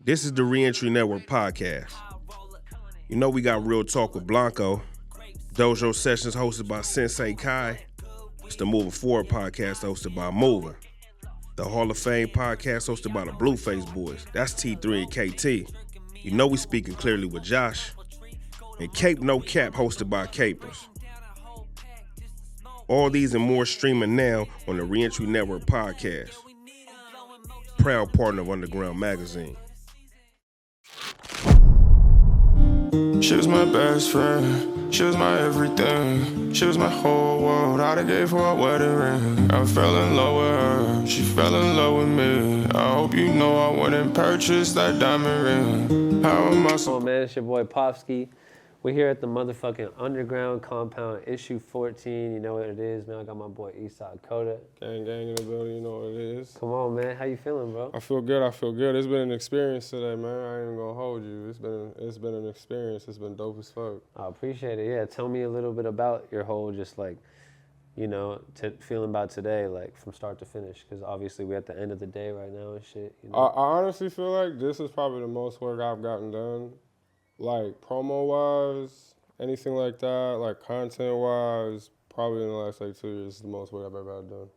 This is the Reentry Network podcast. You know we got Real Talk with Blanco, Dojo Sessions hosted by Sensei Kai. It's the Moving Forward podcast hosted by Moving. The Hall of Fame podcast hosted by the Blueface Boys. That's T3 and KT. You know we speaking clearly with Josh. And Cape No Cap hosted by Capers. All these and more streaming now on the Reentry Network podcast. Proud partner of Underground Magazine. She was my best friend, she was my everything. She was my whole world, I'd have gave her a wedding ring. I fell in love with her, she fell in love with me. I hope you know I wouldn't purchase that diamond ring. How am I so... Oh man, it's your boy Popski. We're here at the motherfucking Underground Compound, issue 14. You know what it is, man. I got my boy Eastsidekoda. Gang in the building, you know what it is. Come on, man. How you feeling, bro? I feel good. It's been an experience today, man. I ain't even gonna hold you. It's been an experience. It's been dope as fuck. I appreciate it. Yeah, tell me a little bit about your whole, just like, you know, feeling about today, like from start to finish. Because obviously we're at the end of the day right now and shit. You know? I honestly feel like this is probably the most work I've gotten done. Like promo-wise, anything like that, like content-wise, probably in the last like 2 years is the most work I've ever had done.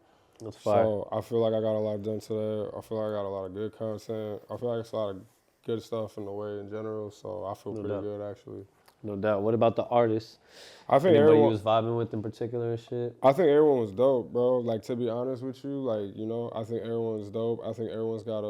That's fire. So I feel like I got a lot done today. I feel like I got a lot of good content. I feel like it's a lot of good stuff in the way in general. So I feel pretty good actually. No doubt. What about the artists? I think anybody everyone you was vibing with in particular and shit? I think everyone was dope, bro. Like to be honest with you, like, you know, I think everyone's dope. I think everyone's got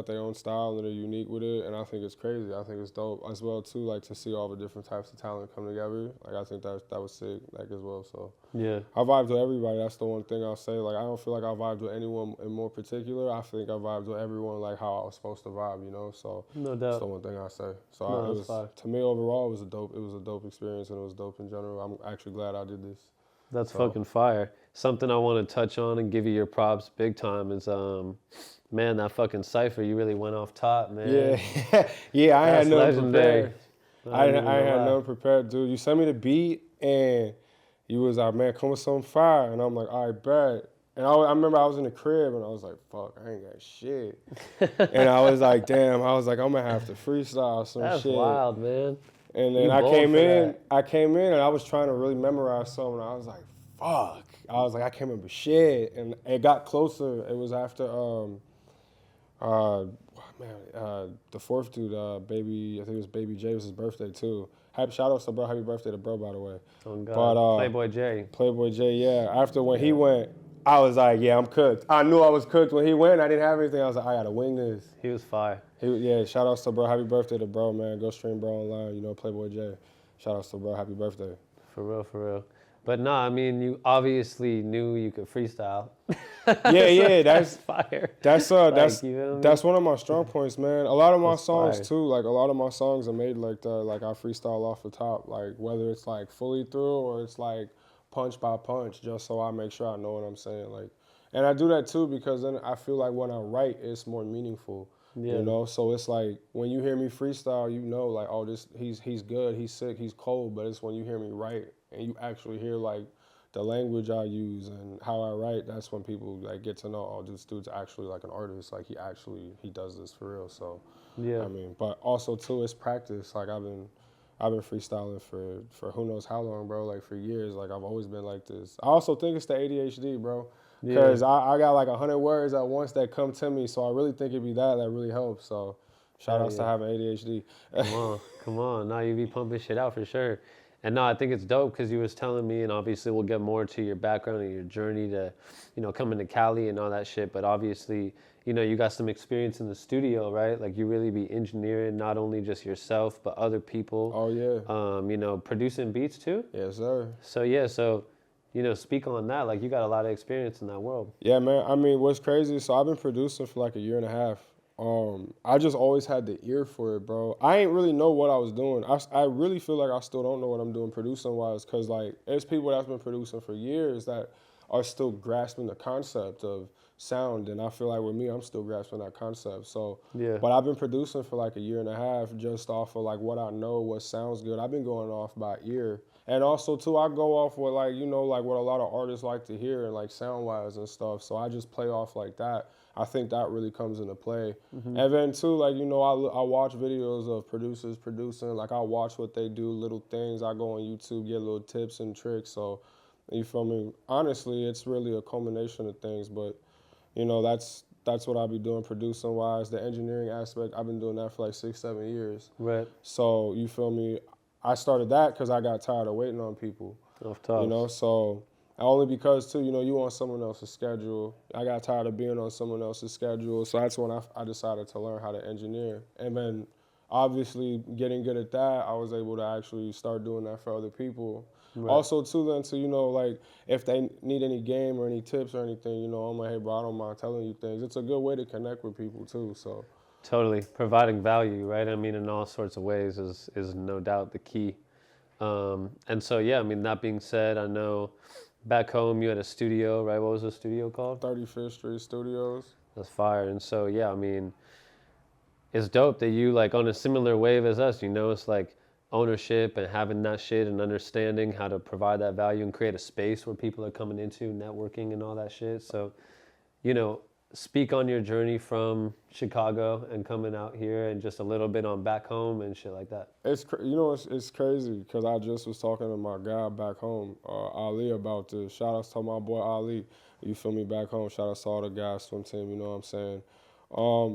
their own style and they're unique with it, and I think it's crazy. I think it's dope as well too, like to see all the different types of talent come together. Like I think that was sick, like as well. So yeah. I vibe with everybody. That's the one thing I'll say. Like I don't feel like I vibed with anyone in more particular. I think I vibed with everyone like how I was supposed to vibe, you know? So no doubt. that's the one thing I say. So to me overall it was a dope experience and it was dope in general. I'm actually glad I did this. That's fucking fire. Something I want to touch on and give you your props big time is, man, that fucking cypher, you really went off top, man. Yeah, yeah, I had nothing prepared. I ain't had nothing prepared, dude. You sent me the beat and you was like, man, come with some fire. And I'm like, all right, bet. And I remember I was in the crib and I was like, fuck, I ain't got shit. And I was like, damn, I'm gonna have to freestyle some That's shit. That's wild, man. And then I came in and I was trying to really memorize something. I was like, fuck. I was like, I can't remember shit. And it got closer. It was after, the fourth dude, Baby, I think it was Baby J, it was his birthday too. Shout out to bro, happy birthday to bro, by the way. Oh God, but, Playboy J, yeah. After when he went, I was like, yeah, I'm cooked. I knew I was cooked when he went. I didn't have anything. I was like, I gotta wing this. He was fire. Yeah, shout outs to bro. Happy birthday to bro, man. Go stream bro online. You know, Playboy J. Shout outs to bro. Happy birthday. For real. But nah, I mean, you obviously knew you could freestyle. Yeah, that's fire. That's you know that's one of my strong points, man. A lot of my songs fire. too, like a lot of my songs are made like that. Like I freestyle off the top, like whether it's like fully through or it's like punch by punch, just so I make sure I know what I'm saying. Like, and I do that too because then I feel like when I write, it's more meaningful. Yeah. You know, so it's like when you hear me freestyle, you know, like, oh, he's good, he's sick, he's cold. But it's when you hear me write and you actually hear like the language I use and how I write. That's when people like get to know, oh, this dude's actually like an artist. Like he does this for real. So yeah, I mean, but also too, it's practice. Like I've been freestyling for who knows how long, bro. Like for years. Like I've always been like this. I also think it's the ADHD, bro. Because I got like 100 words at once that come to me, so I really think it'd be that really helps. So shout outs to having ADHD. Come on. Now you be pumping shit out for sure. And no, I think it's dope because you was telling me, and obviously we'll get more to your background and your journey to, you know, coming to Cali and all that shit. But obviously, you know, you got some experience in the studio, right? Like you really be engineering not only just yourself, but other people. Oh, yeah. You know, producing beats too? Yes, sir. So, you know, speak on that. Like, you got a lot of experience in that world. Yeah, man. I mean, what's crazy, so I've been producing for like a year and a half. I just always had the ear for it, bro. I ain't really know what I was doing. I really feel like I still don't know what I'm doing producing-wise because, like, there's people that's been producing for years that are still grasping the concept of sound, and I feel like with me, I'm still grasping that concept. So, yeah. But I've been producing for like a year and a half just off of, like, what I know, what sounds good. I've been going off by ear. And also too, I go off with like, you know, like what a lot of artists like to hear and like sound wise and stuff. So I just play off like that. I think that really comes into play. And then too, like, you know, I watch videos of producers producing. Like I watch what they do, little things. I go on YouTube, get little tips and tricks. So you feel me? Honestly, it's really a culmination of things. But you know, that's what I be doing producing wise. The engineering aspect, I've been doing that for like 6-7 years. Right. So you feel me? I started that because I got tired of waiting on people. Off top. You know, so only because too, you know, you on someone else's schedule. I got tired of being on someone else's schedule, so that's when I decided to learn how to engineer. And then, obviously, getting good at that, I was able to actually start doing that for other people. Right. Also, too, then to, you know, like if they need any game or any tips or anything, you know, I'm like, hey, bro, I don't mind telling you things. It's a good way to connect with people too. So. Totally. Providing value, right? I mean, in all sorts of ways is no doubt the key. And so, yeah, I mean, that being said, I know back home you had a studio, right? What was the studio called? 35th Street Studios. That's fire. And so, yeah, I mean, it's dope that you like on a similar wave as us, you know, it's like ownership and having that shit and understanding how to provide that value and create a space where people are coming into networking and all that shit. So, you know, speak on your journey from Chicago and coming out here and just a little bit on back home and shit like that. You know, it's crazy because I just was talking to my guy back home, Ali, about this. Shout outs to my boy Ali. You feel me? Back home. Shout outs to all the guys, swim team. You know what I'm saying?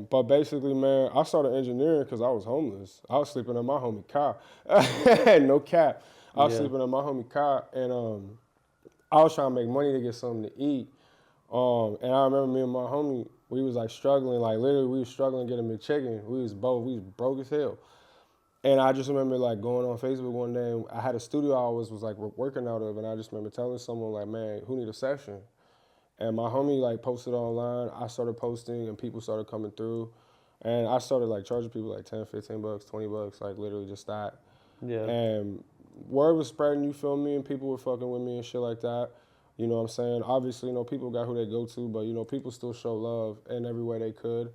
But basically, man, I started engineering because I was homeless. I was sleeping in my homie car. No cap. I was sleeping in my homie car, and I was trying to make money to get something to eat. And I remember me and my homie, we was like struggling, like literally we was struggling getting McChicken. We was broke as hell. And I just remember like going on Facebook one day, and I had a studio I was like working out of, and I just remember telling someone like, man, who need a session? And my homie like posted online, I started posting, and people started coming through. And I started like charging people like 10, 15 bucks, 20 bucks, like literally just that. Yeah. And word was spreading, you feel me, and people were fucking with me and shit like that. You know what I'm saying? Obviously, you know, people got who they go to, but, you know, people still show love in every way they could.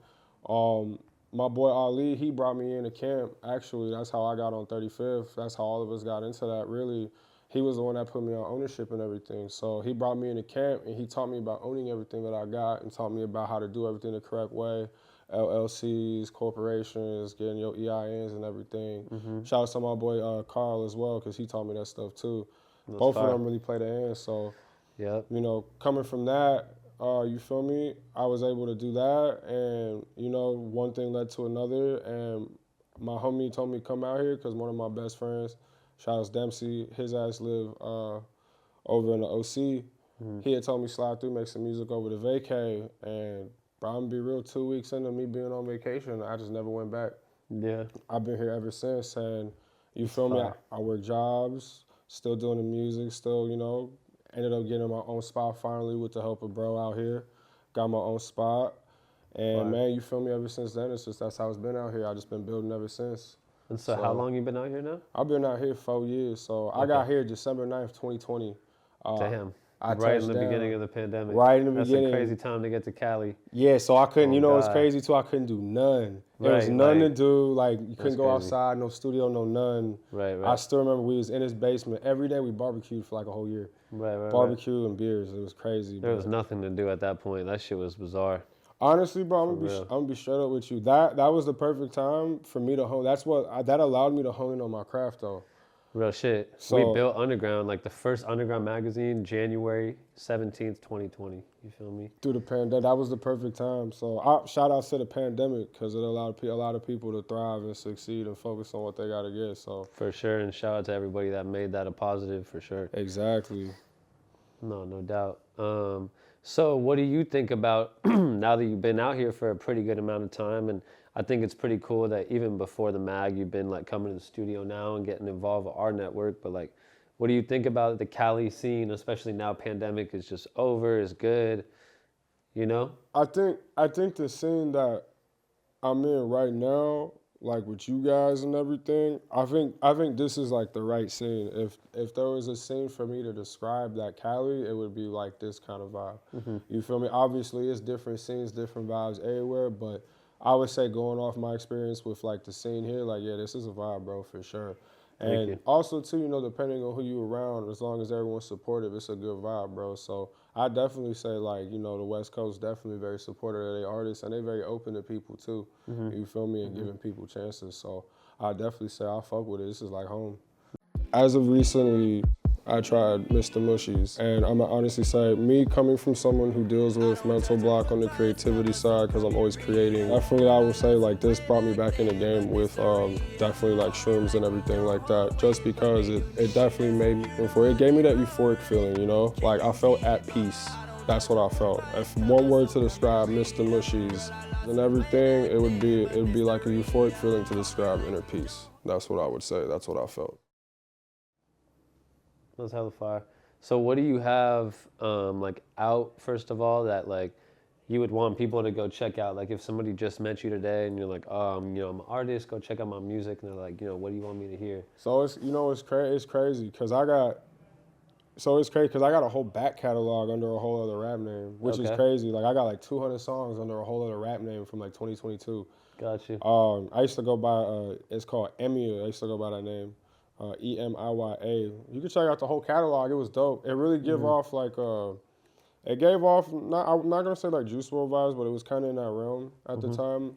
My boy Ali, he brought me into camp. Actually, that's how I got on 35th. That's how all of us got into that, really. He was the one that put me on ownership and everything. So he brought me into camp, and he taught me about owning everything that I got and taught me about how to do everything the correct way. LLCs, corporations, getting your EINs and everything. Shout out to my boy Carl as well, because he taught me that stuff, too. That's Both fire. of them really played a hand, so... Yep. You know, coming from that, you feel me? I was able to do that, and you know, one thing led to another, and my homie told me to come out here because one of my best friends, shout out Dempsey, his ass live over in the OC. He had told me slide through, make some music over the vacay, and bro, I'm gonna be real, 2 weeks into me being on vacation, I just never went back. Yeah. I've been here ever since, and you feel me? I work jobs, still doing the music, still, you know. Ended up getting my own spot finally with the help of bro out here. Got my own spot. And man, you feel me, ever since then, it's just that's how it's been out here. I just been building ever since. And so how long you been out here now? I've been out here 4 years. So I got here December 9th, 2020. Damn. I right in touched the down. beginning of the pandemic. Right in the beginning. That's a crazy time to get to Cali. Yeah, so I couldn't, Oh, you know, it's God. crazy too. I couldn't do none. There was Right, nothing like, to do. Like, you couldn't go crazy. outside, no studio, no none. Right, I right. still remember we was in his basement. Every day we barbecued for like a whole year. Right. Barbecue and beers. It was crazy. There but- was nothing to do at that point. That shit was bizarre. Honestly, bro, I'm real. gonna be straight up with you. That was the perfect time for me to hone. That allowed me to hone in on my craft, though. Real shit. So- We built Underground, like the first Underground magazine, January 17th, 2020. You feel me? Through the pandemic, that was the perfect time. So shout out to the pandemic because it allowed a lot of people to thrive and succeed and focus on what they gotta get. So For sure. And shout out to everybody that made that a positive, for sure. exactly. No doubt. So what do you think about now that you've been out here for a pretty good amount of time? And I think it's pretty cool that even before the mag, you've been like coming to the studio now and getting involved with our network. But like, what do you think about the Cali scene, especially now pandemic is just over, is good, you know? I think the scene that I'm in right now, like with you guys and everything, I think this is like the right scene. If there was a scene for me to describe that Cali, it would be like this kind of vibe. You feel me? Obviously, it's different scenes, different vibes everywhere, but I would say going off my experience with like the scene here, like yeah, this is a vibe, bro, for sure. Thank And you. also, too, you know, depending on who you around, as long as everyone's supportive, it's a good vibe, bro. So I definitely say, like, you know, the West Coast definitely very supportive of their artists, and they very open to people, too. You feel me? And giving people chances. So I definitely say I fuck with it. This is like home. As of recently, I tried Mr. Mushies, and I'm gonna honestly say, me coming from someone who deals with mental block on the creativity side, because I'm always creating, definitely I will say like this brought me back in the game with definitely like shrooms and everything like that, just because it definitely made me, it gave me that euphoric feeling, you know? Like I felt at peace. That's what I felt. If one word to describe Mr. Mushies and everything, it would be like a euphoric feeling to describe inner peace. That's what I would say. That's what I felt. That's hella fire. So what do you have like out, first of all, that like you would want people to go check out? Like if somebody just met you today and you're like, you know, I'm an artist, go check out my music, and they're like, you know, what do you want me to hear? So it's, you know, it's crazy because I got a whole back catalog under a whole other rap name, which is Okay. crazy. Like I got like 200 songs under a whole other rap name from like 2022. Got you. I used to go by it's called Emia. I used to go by that name, Emiya. You can check out the whole catalog. It was dope. It really give off like it gave off, I'm not gonna say like Juice WRLD vibes, but it was kind of in that realm at the time.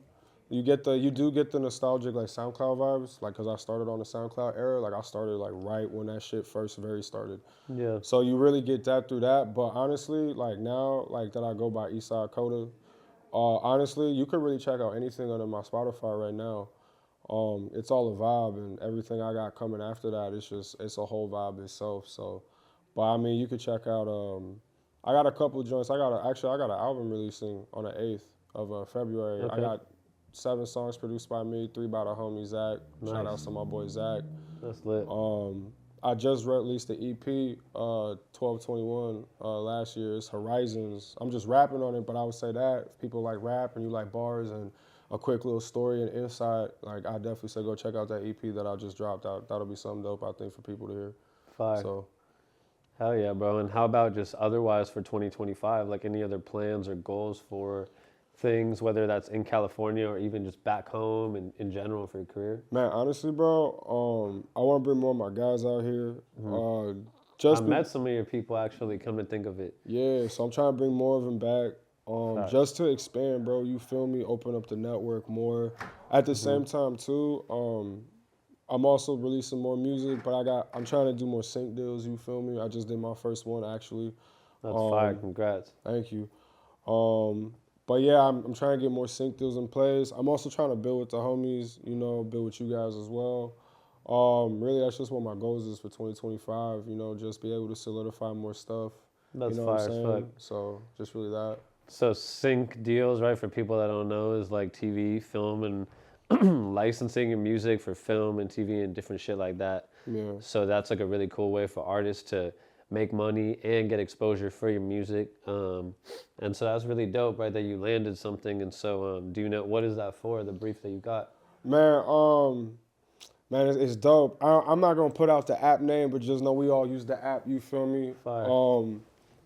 You do get the nostalgic like SoundCloud vibes, like because I started on the SoundCloud era. Like I started like right when that shit first very started. Yeah. So you really get that through that. But honestly, like now, like that I go by Eastsidekoda. Honestly, you could really check out anything under my Spotify right now. It's all a vibe, and everything I got coming after that, it's a whole vibe itself. So, but I mean, you could check out. I got a couple of joints. I got an album releasing on the 8th of February. Okay. I got 7 songs produced by me, 3 by the homie Zach. Nice. Shout out to my boy Zach. That's lit. I just released the EP 1221 last year. It's Horizons. I'm just rapping on it, but I would say that if people like rap and you like bars and a quick little story and insight, like I definitely say go check out that EP that I just dropped out. That'll be something dope, I think, for people to hear. Fire. So Hell yeah, bro. And how about just otherwise for 2025? Like any other plans or goals for things, whether that's in California or even just back home and in general for your career? man, honestly, bro, I want to bring more of my guys out here. I met some of your people actually, come to think of it. Yeah, so I'm trying to bring more of them back. Just to expand, bro, you feel me? Open up the network more. At the same time, too, I'm also releasing more music, but I'm trying to do more sync deals, you feel me? I just did my first one, actually. That's fire. Congrats. Thank you. But yeah, I'm trying to get more sync deals in place. I'm also trying to build with the homies, you know, build with you guys as well. Really, that's just what my goals is for 2025, you know, just be able to solidify more stuff. That's you know fire what I'm as saying? fuck. So just really that. So sync deals, right, for people that don't know, is like TV, film, and licensing your music for film and TV and different shit like that. Yeah. So that's like a really cool way for artists to make money and get exposure for your music. And so that's really dope, right, that you landed something. And so do you know, what is that for, the brief that you got? Man, it's dope. I'm not gonna put out the app name, but just know we all use the app. You feel me? Fire.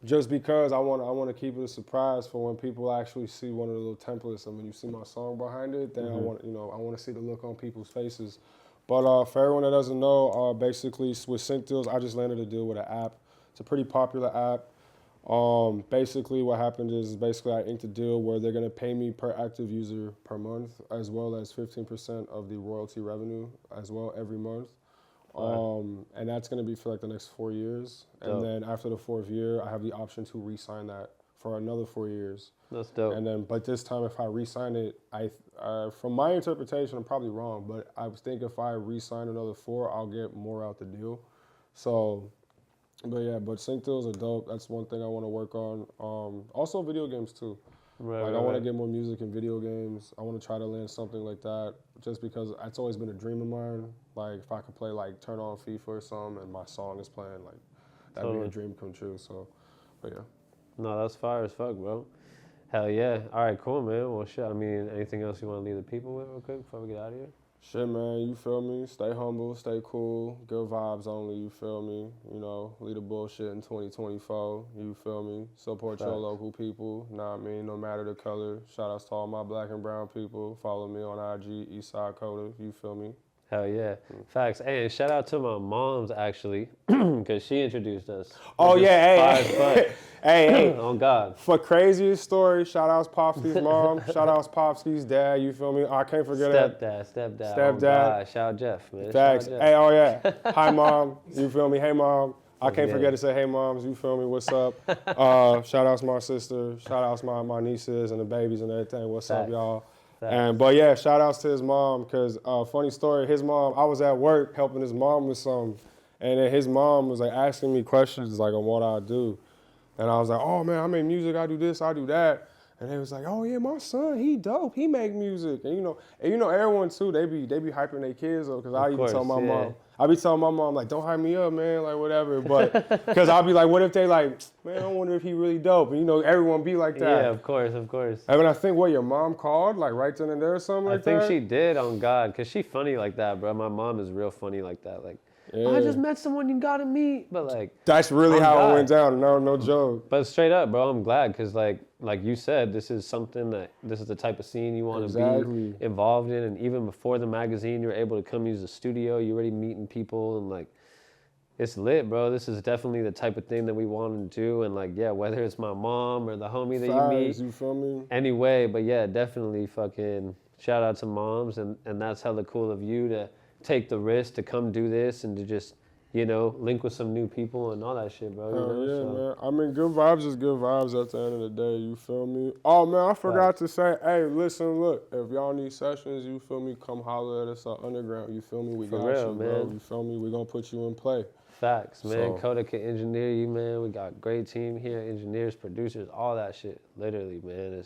Just because I want to keep it a surprise for when people actually see one of the little templates, and when you see my song behind it, then I want to see the look on people's faces. But for everyone that doesn't know, basically with Sync Deals, I just landed a deal with an app. It's a pretty popular app. Basically what happened is basically I inked a deal where they're gonna pay me per active user per month, as well as 15% of the royalty revenue as well every month. And that's gonna be for like the next 4 years. Dope. And then after the 4th year, I have the option to re-sign that for another 4 years. That's dope. And then, but this time if I re-sign it, from my interpretation, I'm probably wrong, but I think if I re-sign another 4, I'll get more out the deal. So, but yeah, but sync deals are dope. That's one thing I want to work on. Also video games too. Right, Like right, I want to right. get more music in video games. I want to try to land something like that, just because it's always been a dream of mine. Like if I could play, like turn on FIFA or something and my song is playing, like that'd Totally. be a dream come true. So, but yeah. No, that's fire as fuck, bro. Hell yeah. All right, cool, man. Well, shit, I mean, anything else you want to leave the people with real quick before we get out of here? Shit, man, you feel me? Stay humble, stay cool, good vibes only, you feel me? You know, leave the bullshit in 2024, you feel me? Support your Facts. local people, know what I mean? No matter the color. Shout outs to all my black and brown people. Follow me on IG, Eastsidekoda, you feel me? Hell yeah. Facts. Hey, and shout out to my mom's actually, because she introduced us. Oh Which is yeah, fire as fuck. hey. Oh God. For craziest story, shout outs Popsky's mom, shout outs Popsky's dad, you feel me? I can't forget Stepdad. Stepdad. Oh God. Shout out Jeff, man. Thanks. Shout out Jeff. Hey, oh yeah. Hi mom, you feel me? Hey mom. I can't Yeah. forget to say hey moms, you feel me? What's up? Shout outs my sister, shout outs my nieces and the babies and everything. What's up, Facts. y'all? Facts. But yeah, shout outs to his mom, cause funny story, his mom, I was at work helping his mom with something, and then his mom was like asking me questions like on what I do. And I was like, oh man, I make music, I do this, I do that. And they was like, oh yeah, my son, he dope, he make music. And you know everyone too, they be hyping their kids up, cause I even tell my mom, I be telling my mom like, don't hype me up, man, like whatever. But cause I'll be like, what if they like, man, I wonder if he really dope. And you know, everyone be like that. Yeah, of course. I mean, I think what your mom called, like right then and there or something like that. I think she did, on God, cause she funny like that, bro. My mom is real funny like that, like. Yeah. I just met someone you gotta meet, but like that's really how it went down. No joke. But straight up, bro, I'm glad because like you said, this is the type of scene you want to be involved in, and even before the magazine, you're able to come use the studio. You're already meeting people, and like it's lit, bro. This is definitely the type of thing that we want to do, and like yeah, whether it's my mom or the homie that you meet, you feel me? Anyway, but yeah, definitely fucking shout out to moms, and that's hella cool of you to take the risk to come do this and to just, you know, link with some new people and all that shit, bro. Man. I mean, good vibes is good vibes at the end of the day, you feel me? Oh, man, I forgot to say, hey, listen, look, if y'all need sessions, you feel me, come holler at us at Underground, you feel me? We got you, bro. You feel me? We gonna put you in play. Facts, man. Koda can engineer you, man. We got great team here, engineers, producers, all that shit. Literally, man.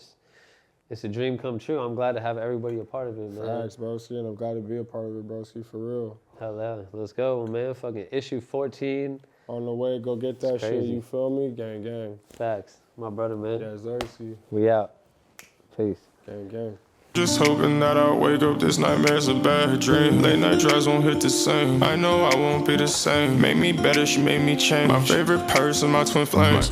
It's a dream come true. I'm glad to have everybody a part of it, man. Facts, broski, and I'm glad to be a part of it, broski, for real. Hell yeah. Let's go, man. Fucking issue 14. On the way, go get that shit, you feel me? Gang, gang. Facts. My brother, man. Yes, Zersey. We out. Peace. Gang, gang. Just hoping that I'll wake up, this nightmare's a bad dream. Late night drives won't hit the same. I know I won't be the same. Made me better, she made me change. My favorite person, my twin flames.